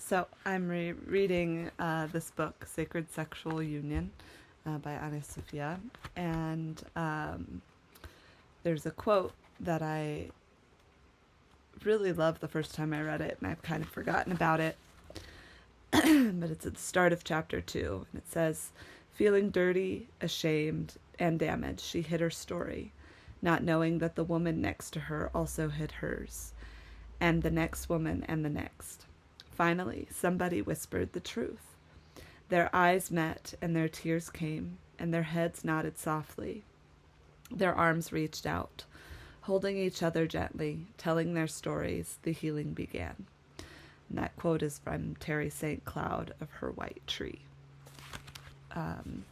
So I'm reading this book, Sacred Sexual Union, by Anna Sophia, and there's a quote that I really loved the first time I read it, and I've kind of forgotten about it. But it's at the start of chapter 2, and it says, "Feeling dirty, ashamed, and damaged, she hid her story, not knowing that the woman next to her also hid hers, and the next woman and the next. Finally, somebody whispered the truth. Their eyes met, and their tears came, and their heads nodded softly. Their arms reached out. Holding each other gently, telling their stories, the healing began." And that quote is from Terry St. Cloud of Her White Tree. And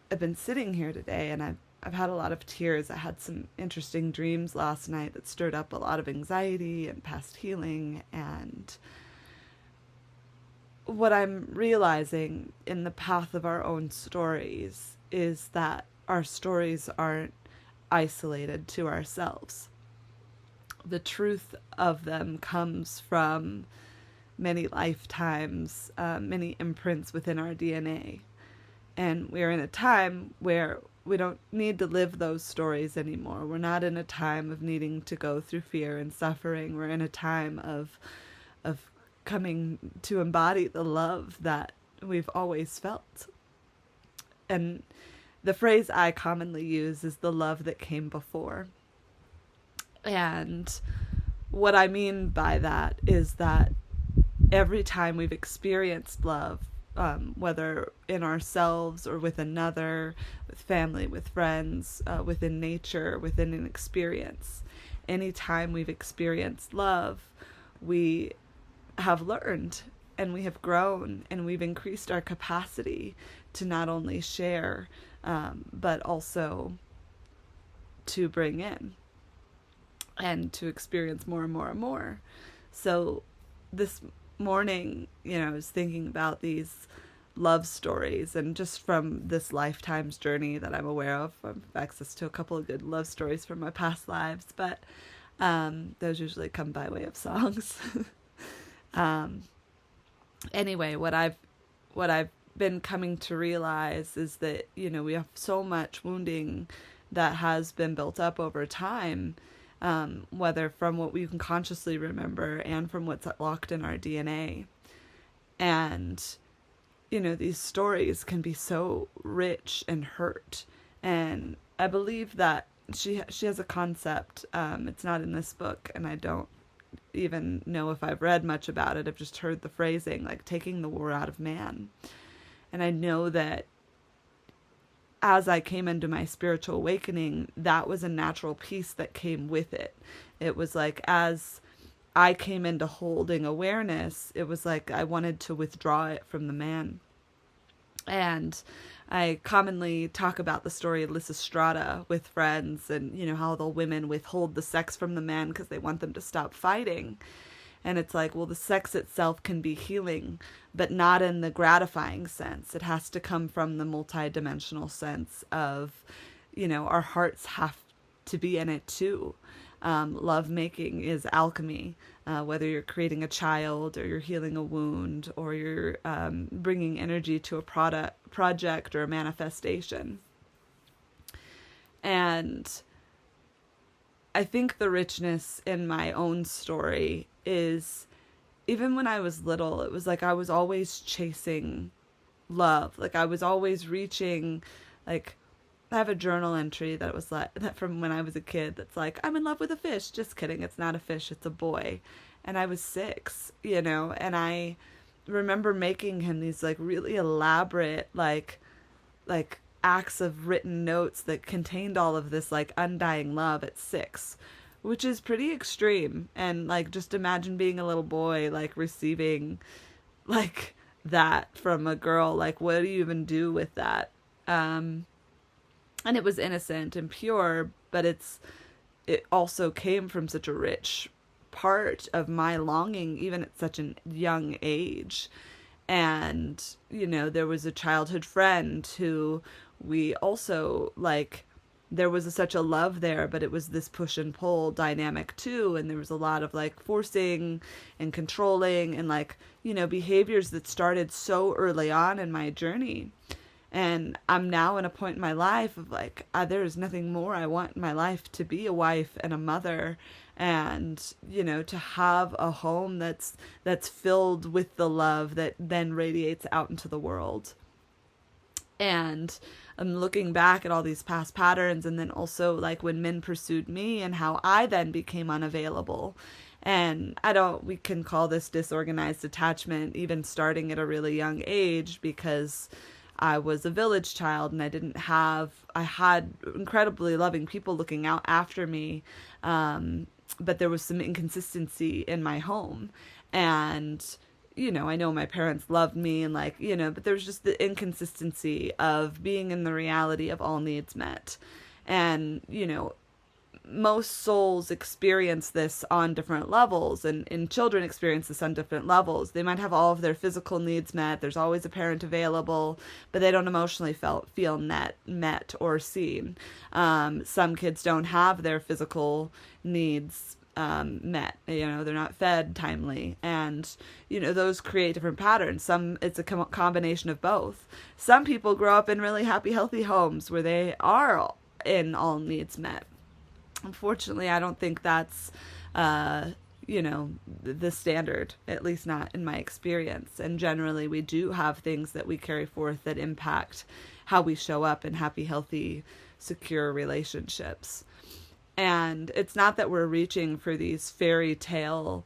I've been sitting here today, and I've had a lot of tears. I had some interesting dreams last night that stirred up a lot of anxiety and past healing. And what I'm realizing in the path of our own stories is that our stories aren't isolated to ourselves. The truth of them comes from many lifetimes, many imprints within our DNA. And we're in a time where we don't need to live those stories anymore. We're not in a time of needing to go through fear and suffering. We're in a time of coming to embody the love that we've always felt. And the phrase I commonly use is the love that came before. And what I mean by that is that every time we've experienced love, whether in ourselves or with another, with family, with friends, within nature, within an experience, any time we've experienced love, we have learned and we have grown and we've increased our capacity to not only share, but also to bring in and to experience more and more and more. So this morning, I was thinking about these love stories, and just from this lifetime's journey that I'm aware of, I have access to a couple of good love stories from my past lives, but those usually come by way of songs. Anyway, what I've been coming to realize is that, we have so much wounding that has been built up over time, whether from what we can consciously remember and from what's locked in our DNA. And, these stories can be so rich and hurt. And I believe that she has a concept, it's not in this book, and I don't even know if I've read much about it. I've just heard the phrasing, like taking the war out of man. And I know that as I came into my spiritual awakening, that was a natural piece that came with it. It was like, as I came into holding awareness, it was like I wanted to withdraw it from the man. And I commonly talk about the story of Lysistrata with friends, and how the women withhold the sex from the man because they want them to stop fighting. And it's like, well, the sex itself can be healing, but not in the gratifying sense. It has to come from the multidimensional sense of, our hearts have to be in it too. Love making is alchemy, whether you're creating a child or you're healing a wound or you're bringing energy to a project or a manifestation. And I think the richness in my own story is, even when I was little, it was like I was always chasing love. Like I was always reaching, like, I have a journal entry that was like that from when I was a kid that's like, I'm in love with a fish. Just kidding, it's not a fish, it's a boy. And I was 6, and I remember making him these like really elaborate like acts of written notes that contained all of this like undying love at 6, which is pretty extreme. And like, just imagine being a little boy like receiving like that from a girl. Like, what do you even do with that? And it was innocent and pure, but it also came from such a rich part of my longing, even at such a young age. And, there was a childhood friend who we also like there was such a love there, but it was this push and pull dynamic too. And there was a lot of like forcing and controlling and like, behaviors that started so early on in my journey. And I'm now in a point in my life of like, there's nothing more I want in my life to be a wife and a mother, and to have a home that's filled with the love that then radiates out into the world. And I'm looking back at all these past patterns, and then also like when men pursued me and how I then became unavailable. And we can call this disorganized attachment, even starting at a really young age, because I was a village child and I had incredibly loving people looking out after me. But there was some inconsistency in my home. And, I know my parents loved me and like, but there was just the inconsistency of being in the reality of all needs met. And, most souls experience this on different levels, and children experience this on different levels. They might have all of their physical needs met. There's always a parent available, but they don't emotionally feel met or seen. Some kids don't have their physical needs met. They're not fed timely, and those create different patterns. It's a combination of both. Some people grow up in really happy, healthy homes where they are in all needs met. Unfortunately, I don't think that's, the standard, at least not in my experience. And generally, we do have things that we carry forth that impact how we show up in happy, healthy, secure relationships. And it's not that we're reaching for these fairy tale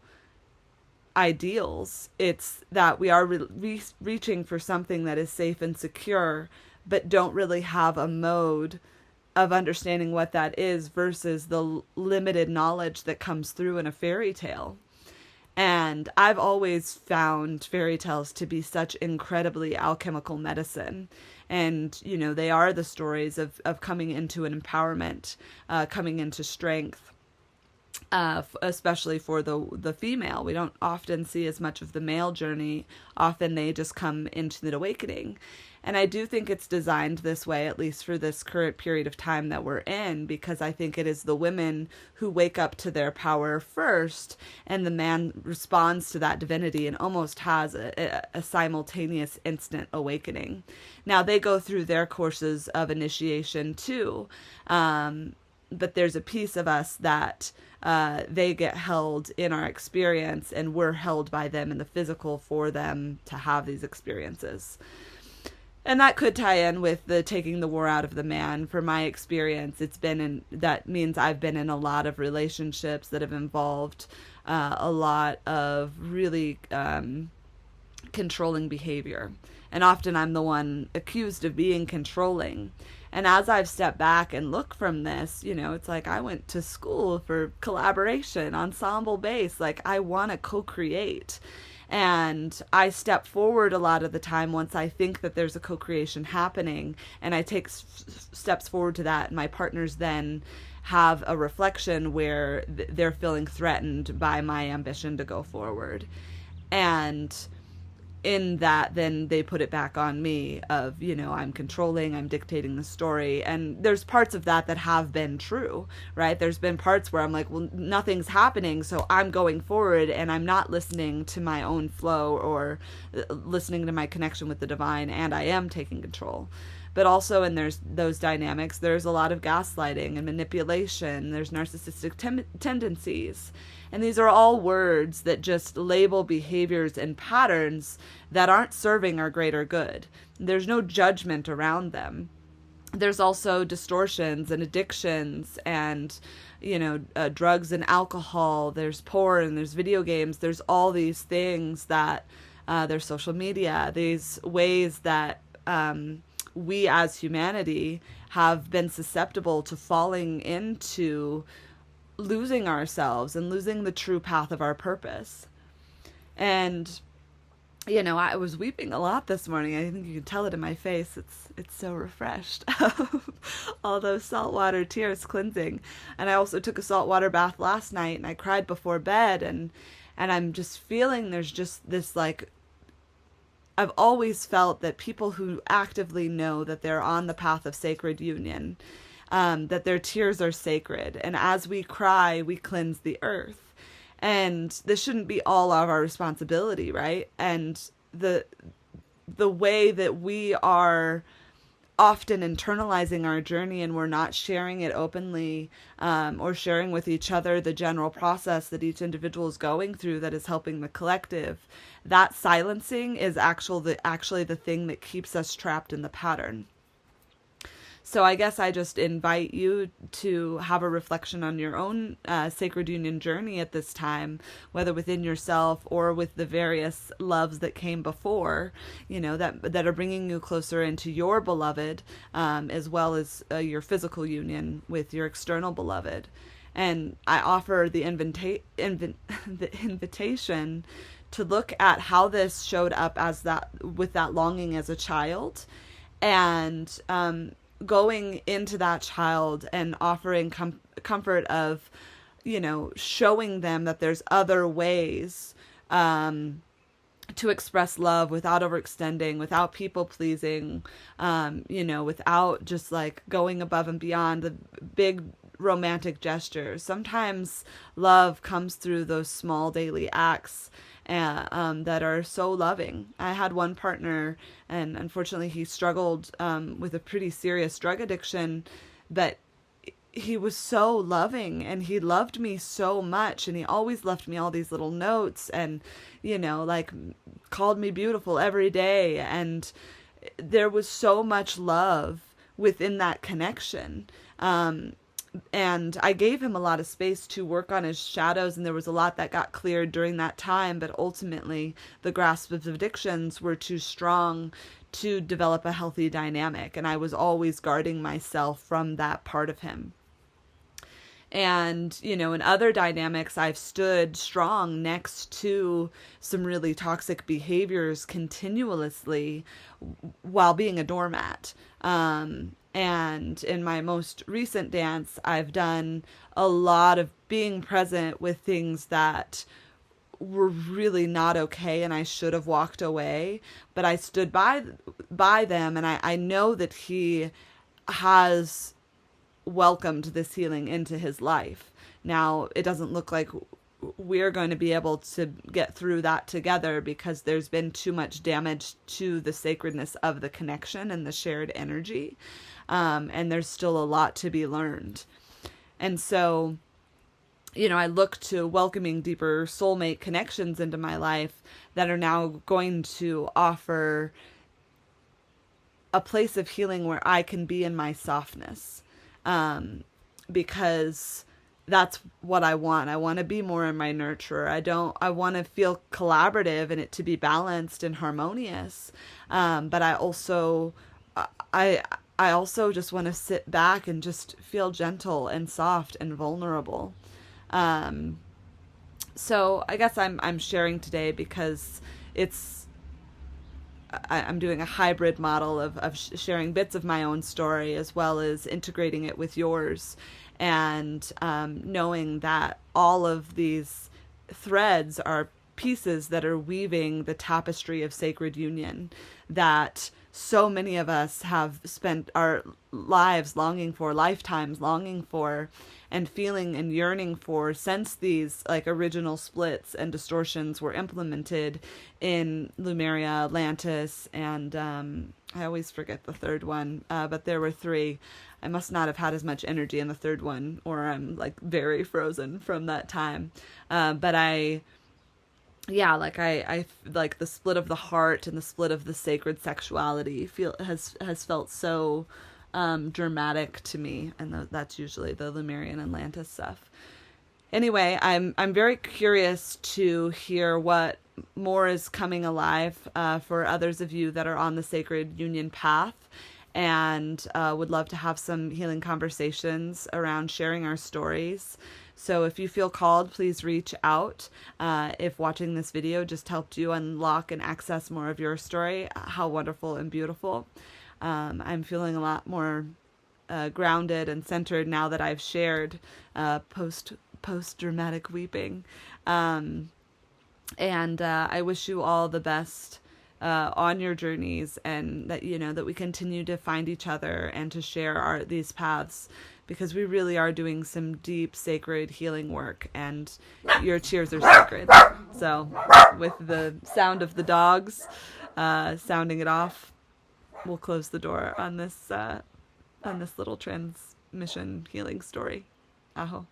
ideals. It's that we are reaching for something that is safe and secure, but don't really have a mode of understanding what that is versus the limited knowledge that comes through in a fairy tale. And I've always found fairy tales to be such incredibly alchemical medicine. And, they are the stories of coming into an empowerment, coming into strength, especially for the female. We don't often see as much of the male journey. Often they just come into the awakening. And I do think it's designed this way, at least for this current period of time that we're in, because I think it is the women who wake up to their power first, and the man responds to that divinity and almost has a simultaneous instant awakening. Now, they go through their courses of initiation too, but there's a piece of us that they get held in our experience, and we're held by them in the physical for them to have these experiences. And that could tie in with the taking the war out of the man. For my experience, that means I've been in a lot of relationships that have involved a lot of really controlling behavior. And often I'm the one accused of being controlling. And as I've stepped back and looked from this, it's like I went to school for collaboration, ensemble bass. Like, I want to co-create. And I step forward a lot of the time once I think that there's a co-creation happening, and I take steps forward to that, and my partners then have a reflection where they're feeling threatened by my ambition to go forward. And in that, then they put it back on me of, I'm controlling, I'm dictating the story. And there's parts of that have been true, right? There's been parts where I'm like, well, nothing's happening, so I'm going forward, and I'm not listening to my own flow or listening to my connection with the divine, and I am taking control. But also, and there's those dynamics, there's a lot of gaslighting and manipulation, there's narcissistic tendencies. And these are all words that just label behaviors and patterns that aren't serving our greater good. There's no judgment around them. There's also distortions and addictions and, drugs and alcohol. There's porn, there's video games. There's all these things that, there's social media, these ways that we as humanity have been susceptible to falling into losing ourselves and losing the true path of our purpose. And, I was weeping a lot this morning. I think you can tell it in my face. It's so refreshed. All those saltwater tears cleansing. And I also took a saltwater bath last night, and I cried before bed, and I'm just feeling there's just this like, I've always felt that people who actively know that they're on the path of sacred union, that their tears are sacred. And as we cry, we cleanse the earth. And this shouldn't be all of our responsibility, right? And the way that we are often internalizing our journey and we're not sharing it openly, or sharing with each other the general process that each individual is going through that is helping the collective, that silencing is actually the thing that keeps us trapped in the pattern. So I guess I just invite you to have a reflection on your own sacred union journey at this time, whether within yourself or with the various loves that came before, that are bringing you closer into your beloved, as well as your physical union with your external beloved. And I offer the invitation to look at how this showed up as that, with that longing as a child, and going into that child and offering comfort of, showing them that there's other ways to express love without overextending, without people pleasing, without just like going above and beyond the big romantic gestures. Sometimes love comes through those small daily acts that are so loving. I had one partner, and unfortunately he struggled with a pretty serious drug addiction, but he was so loving and he loved me so much, and he always left me all these little notes and, like called me beautiful every day. And there was so much love within that connection. And I gave him a lot of space to work on his shadows, and there was a lot that got cleared during that time, but ultimately the grasp of addictions were too strong to develop a healthy dynamic, and I was always guarding myself from that part of him. And, in other dynamics, I've stood strong next to some really toxic behaviors continuously while being a doormat. And in my most recent dance, I've done a lot of being present with things that were really not okay, and I should have walked away, but I stood by them, and I know that he has welcomed this healing into his life. Now, it doesn't look like we're going to be able to get through that together because there's been too much damage to the sacredness of the connection and the shared energy. And there's still a lot to be learned. And so, I look to welcoming deeper soulmate connections into my life that are now going to offer a place of healing where I can be in my softness. Because that's what I want. I want to be more in my nurturer. I want to feel collaborative and it to be balanced and harmonious. But I also just want to sit back and just feel gentle and soft and vulnerable. So I guess I'm sharing today because I'm doing a hybrid model of sharing bits of my own story as well as integrating it with yours, and knowing that all of these threads are pieces that are weaving the tapestry of sacred union that so many of us have spent our lives longing for, lifetimes longing for, and feeling and yearning for since these original splits and distortions were implemented in Lemuria, Atlantis, and I always forget the third one, but there were three. I must not have had as much energy in the third one, or I'm very frozen from that time. But I the split of the heart and the split of the sacred sexuality has felt so dramatic to me, and that's usually the Lemurian Atlantis stuff. Anyway, I'm very curious to hear what more is coming alive for others of you that are on the sacred union path, and would love to have some healing conversations around sharing our stories. So if you feel called, please reach out. If watching this video just helped you unlock and access more of your story, how wonderful and beautiful. I'm feeling a lot more grounded and centered now that I've shared post-dramatic weeping. And I wish you all the best on your journeys, and that, that we continue to find each other and to share these paths, because we really are doing some deep, sacred healing work, and your cheers are sacred. So with the sound of the dogs sounding it off, we'll close the door on this little transmission healing story. Aho.